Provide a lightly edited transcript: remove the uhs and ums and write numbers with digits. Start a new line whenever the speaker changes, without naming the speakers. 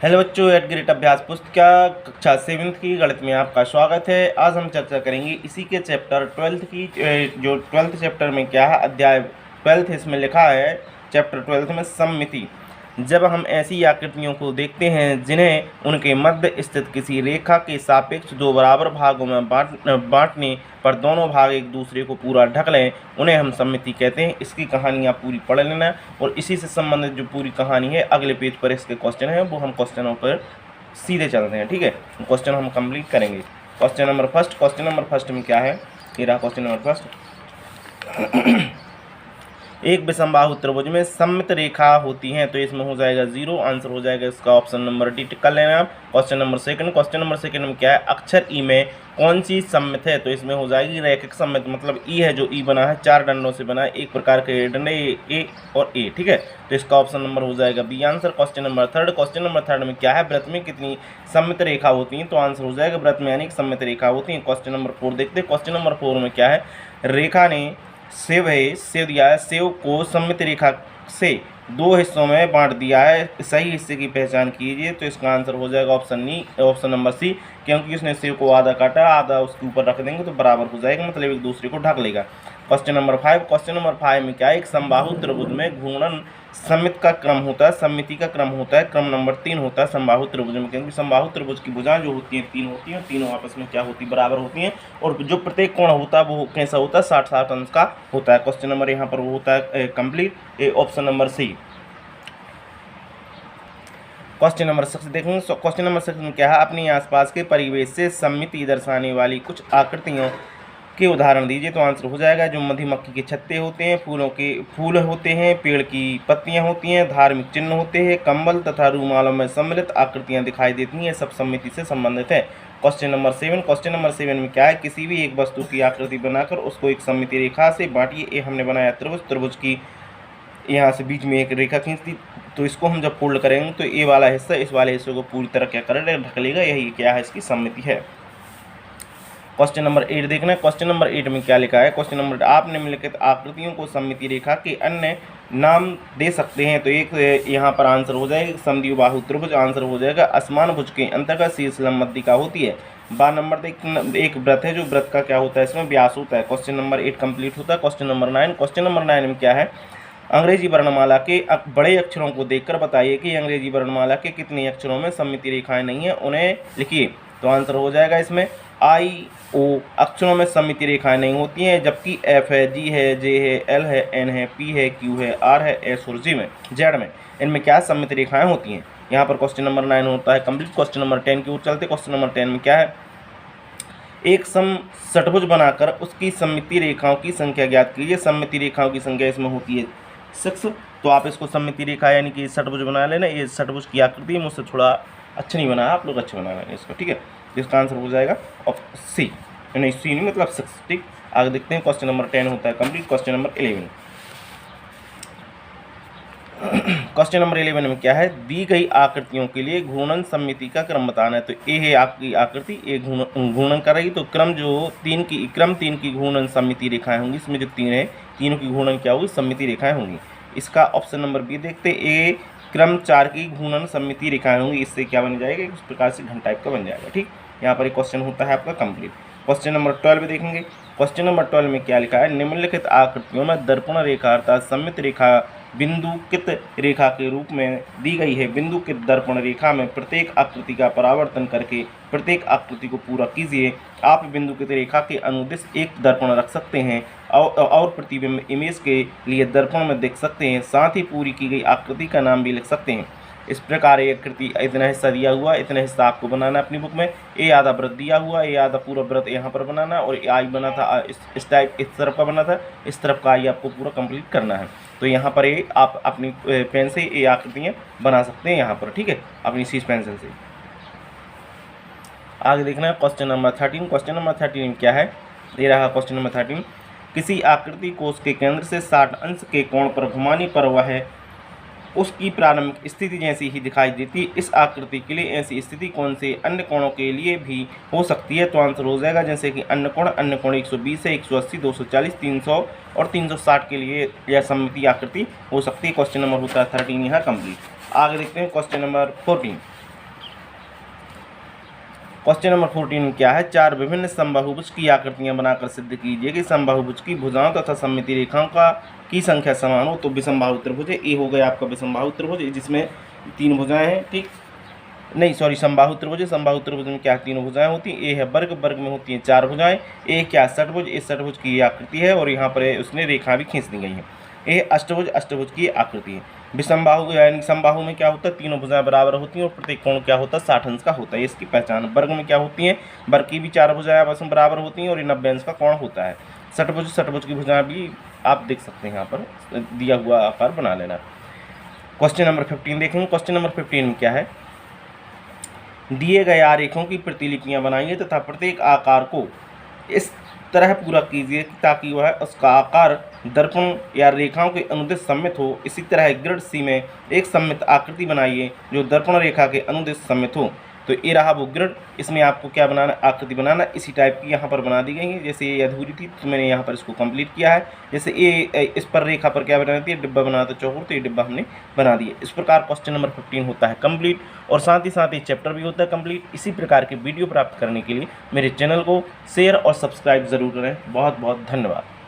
Hello बच्चों, eight great अभ्यास पुस्तिका कक्षा 7th की गणित में आपका स्वागत है। आज हम चर्चा करेंगे इसी के चैप्टर 12th की। जो 12th चैप्टर में क्या है, अध्याय 12th इसमें लिखा है चैप्टर 12th में सममिति। जब हम ऐसी आकृतियों को देखते हैं जिन्हें उनके मध्य स्थित किसी रेखा के सापेक्ष दो बराबर भागों में बांटने पर दोनों भाग एक दूसरे को पूरा ढक लें, उन्हें हम सममिति कहते हैं। इसकी कहानी आप पूरी पढ़ लेना और इसी से संबंधित जो पूरी कहानी है अगले पेज पर इसके क्वेश्चन है वो हम क्वेश्चनों पर सीधे चलते हैं। ठीक है, क्वेश्चन हम कंप्लीट करेंगे। क्वेश्चन नंबर फर्स्ट में क्या है, ये रहा क्वेश्चन नंबर फर्स्ट। एक विषमबाहु त्रिभुज में सममित रेखा होती है, तो इसमें हो जाएगा 0, आंसर हो जाएगा इसका ऑप्शन नंबर डी। टिक कर लेना आप। क्वेश्चन नंबर सेकंड में क्या है, अक्षर ई में कौन सी सममित है, तो इसमें हो जाएगी रैखिक सममित। मतलब ई है, जो ई बना है 4 डंडों से बना है, एक प्रकार के डंडे ए और ए। ठीक है, तो इसका ऑप्शन नंबर हो जाएगा B answer. Question number third में क्या है, वृत्त में कितनी सममित रेखा होती है, तो आंसर हो जाएगा वृत्त में अनेक सममित रेखा होती है। क्वेश्चन नंबर 4 देखते हैं। क्वेश्चन नंबर 4 में क्या है, रेखा ने सेव दिया है, सेव को सममित रेखा से दो हिस्सों में बांट दिया है, सही हिस्से की पहचान कीजिए, तो इसका आंसर हो जाएगा ऑप्शन नंबर सी। क्योंकि उसने सेव को आधा काटा, आधा उसके ऊपर रख देंगे तो बराबर हो जाएगा, मतलब एक दूसरे को ढक लेगा। क्वेश्चन नंबर 5 में क्या है, एक समबाहु त्रिभुज में घूर्णन सममित का क्रम होता है, सममिति का क्रम होता है, क्रम नंबर 3 होता है समबाहु त्रिभुज में। क्योंकि समबाहु त्रिभुज की भुजाएं जो होती हैं 3 होती हैं, तीनों आपस में क्या होती, बराबर होती हैं, और जो प्रत्येक कोण होता है वो कैसा होता है, 60-60 अंश का होता है। क्वेश्चन नंबर यहाँ पर वो होता है complete, option number C. Question number 6 देखेंगे। क्वेश्चन नंबर 6 में क्या है, अपने आसपास के परिवेश से सममिति दर्शाने वाली कुछ आकृतियों के उदाहरण दीजिए, तो आंसर हो जाएगा जो मधुमक्खी के छत्ते होते हैं, फूल होते हैं, पेड़ की पत्तियां होती हैं, धार्मिक चिन्ह होते हैं, कंबल तथा रूमालों में सम्मिलित आकृतियां दिखाई देती हैं, सब सममिति से संबंधित है। क्वेश्चन नंबर 7 में क्या है, किसी भी एक वस्तु की आकृति बनाकर उसको एक सममिति रेखा से बांटिए। ये हमने बनाया त्रिभुज की यहाँ से बीच में एक रेखा खींच दी, तो इसको हम जब फोल्ड करेंगे तो ये वाला हिस्सा इस वाले हिस्से को पूरी तरह क्या करेगा, ढक लेगा। यही क्या है, इसकी सममिति है। क्वेश्चन नंबर 8 देखना है। क्वेश्चन नंबर 8 में क्या लिखा है, क्वेश्चन नंबर आप निम्नलिखित आकृतियों को सममिति रेखा के अन्य नाम दे सकते हैं, तो एक यहाँ पर आंसर हो जाएगा समद्विबाहु त्रिभुज, आंसर हो जाएगा असमान भुज के अंतर्गत शीर्ष लंब मध्यिका होती है। 12 नंबर एक व्रत है, जो व्रत का क्या होता है, इसमें व्यास होता है। क्वेश्चन नंबर 8 कंप्लीट होता है। क्वेश्चन नंबर 9 में क्या है, अंग्रेजी वर्णमाला के बड़े अक्षरों को देखकर बताइए कि अंग्रेजी वर्णमाला के कितने अक्षरों में सममिति रेखाएं नहीं है, उन्हें लिखिए, तो आंसर हो जाएगा इसमें I-O अक्षरों में सममिति रेखाएं नहीं होती हैं, जबकि F है, G है, J है, L है, N है, P है, Q है, R है, S और Z में इनमें क्या सममिति रेखाएं होती हैं। यहाँ पर क्वेश्चन नंबर 9 होता है कंप्लीट। क्वेश्चन नंबर 10 की ओर चलते। क्वेश्चन नंबर 10 में क्या है, एक षट्भुज बनाकर उसकी सममिति रेखाओं की संख्या ज्ञात कीजिए। सममिति रेखाओं की संख्या इसमें होती है 6, तो आप इसको सममिति रेखा यानी कि षट्भुज बना लेना। ये षट्भुज की आकृति मुझसे थोड़ा अच्छा नहीं बनाया, आप लोग अच्छे बना लेंगे इसको। ठीक है, इसका आंसर हो जाएगा सी, नहीं सी नहीं मतलब 6। ठीक, आगे देखते हैं। क्वेश्चन नंबर 10 होता है complete. Question number 11 question number 11 में क्या है, दी गई आकृतियों के लिए घूर्णन सममिति का क्रम बताना है। तो ए है आपकी आकृति, ए घूर्णन कर रही, तो क्रम 3 की घूर्णन सममिति रेखाएं होंगी। इसमें जो 3 है, तीनों की घूर्णन क्या होगी, सममिति रेखाएं होंगी। इसका ऑप्शन नंबर बी देखते, ए क्रम 4 की घूर्णन सममिति रेखाएं होंगी। इससे क्या बन जाएगा, इस प्रकार से घन टाइप का बन जाएगा। ठीक, यहाँ पर एक क्वेश्चन होता है आपका कंप्लीट। क्वेश्चन नंबर 12 देखेंगे। क्वेश्चन नंबर 12 में क्या लिखा है, निम्नलिखित आकृतियों में दर्पण रेखा अर्थात सममित रेखा बिंदुकित रेखा के रूप में दी गई है। बिंदुकित दर्पण रेखा में प्रत्येक आकृति का परावर्तन करके प्रत्येक आकृति को पूरा कीजिए। आप बिंदुकित रेखा के अनुदिश एक दर्पण रख सकते हैं और प्रतिबिंब इमेज के लिए दर्पण में देख सकते हैं। साथ ही पूरी की गई आकृति का नाम भी लिख सकते हैं। इस प्रकार ये आकृति इतना हिस्सा दिया हुआ, इतना हिस्सा आपको बनाना अपनी बुक में। ए आधा व्रत दिया हुआ, ए आधा पूरा व्रत यहाँ पर बनाना, और आई बना था इस टाइप, इस तरफ का बना था, इस तरफ का आई आपको पूरा कंप्लीट करना है। तो यहाँ पर ये आप अपनी पेन से ये आकृतियाँ बना सकते हैं यहाँ पर। ठीक है, अपनी सीज पेंसिल से। आगे देखना है क्वेश्चन नंबर 13। क्वेश्चन नंबर 13 में क्या है, दे रहा क्वेश्चन नंबर 13, किसी आकृति को उसके केंद्र से 60 अंश के कोण पर घुमाने पर वह उसकी प्रारंभिक स्थिति जैसी ही दिखाई देती। इस आकृति के लिए ऐसी स्थिति कौन से अन्य कोणों के लिए भी हो सकती है, तो आंसर हो जाएगा जैसे कि अन्य कोण 120 है, 180, 240, 300 और 360 के लिए यह सममिति आकृति हो सकती है। क्वेश्चन नंबर होता है 13 यहाँ कंप्लीट। आगे देखते हैं क्वेश्चन नंबर 14। क्वेश्चन नंबर 14 क्या है, चार विभिन्न समबाहुभुज की आकृतियां बनाकर सिद्ध कीजिए कि समबाहुभुज की भुजाओं तथा सममिति रेखाओं की संख्या समान हो। तो विषमबाहु त्रिभुज है, ये हो गया आपका विषमबाहु त्रिभुज जिसमें तीन भुजाएं हैं, ठीक नहीं सॉरी समबाहु त्रिभुज है। समबाहु त्रिभुज में क्या तीनों भुजाएं होती हैं, ए है वर्ग, वर्ग में होती हैं चार भुजाएं, ए क्या षटभुज, इस षटभुज की आकृति है और यहाँ पर उसने रेखा भी खींच दी गई है। ए अष्टभुज, अष्टभुज की आकृति है। विषमबाहु यानी समबाहु में क्या होता है, तीनों भुजाएं बराबर होती हैं और प्रत्येक कोण क्या होता है 60 अंश का होता है, इसकी पहचान। वर्ग में क्या होती है, वर्ग की भी चार भुजाएं आपस में बराबर होती हैं और 90 अंश का कोण होता है। षटभुज, षटभुज की भुजाएं भी आप देख सकते हैं, यहाँ पर दिया हुआ आकार बना लेना। क्वेश्चन नंबर 15 देखेंगे। क्वेश्चन नंबर 15 में क्या है, दिए गए आरेखों की प्रतिलिपियां बनाइए तथा प्रत्येक आकार को इस तरह पूरा कीजिए ताकि वह उसका आकार दर्पण या रेखाओं के अनुदिश सममित हो। इसी तरह ग्रिड सी में एक सममित आकृति बनाइए जो दर्पण रेखा के अनुदिश सममित हो। तो ये रहा वो ग्रिड, इसमें आपको क्या बनाना, आकृति बनाना। इसी टाइप की यहाँ पर बना दी गई है, जैसे ये अधूरी थी तो मैंने यहाँ पर इसको कंप्लीट किया है। जैसे ये इस पर रेखा पर क्या बनाती है, डिब्बा बनाते चौकोर, तो ये डिब्बा हमने बना दिया। इस प्रकार क्वेश्चन नंबर 15 होता है कंप्लीट और साथ ही साथ ये चैप्टर भी होता है कंप्लीट। इसी प्रकार के वीडियो प्राप्त करने के लिए मेरे चैनल को शेयर और सब्सक्राइब ज़रूर करें। बहुत बहुत धन्यवाद।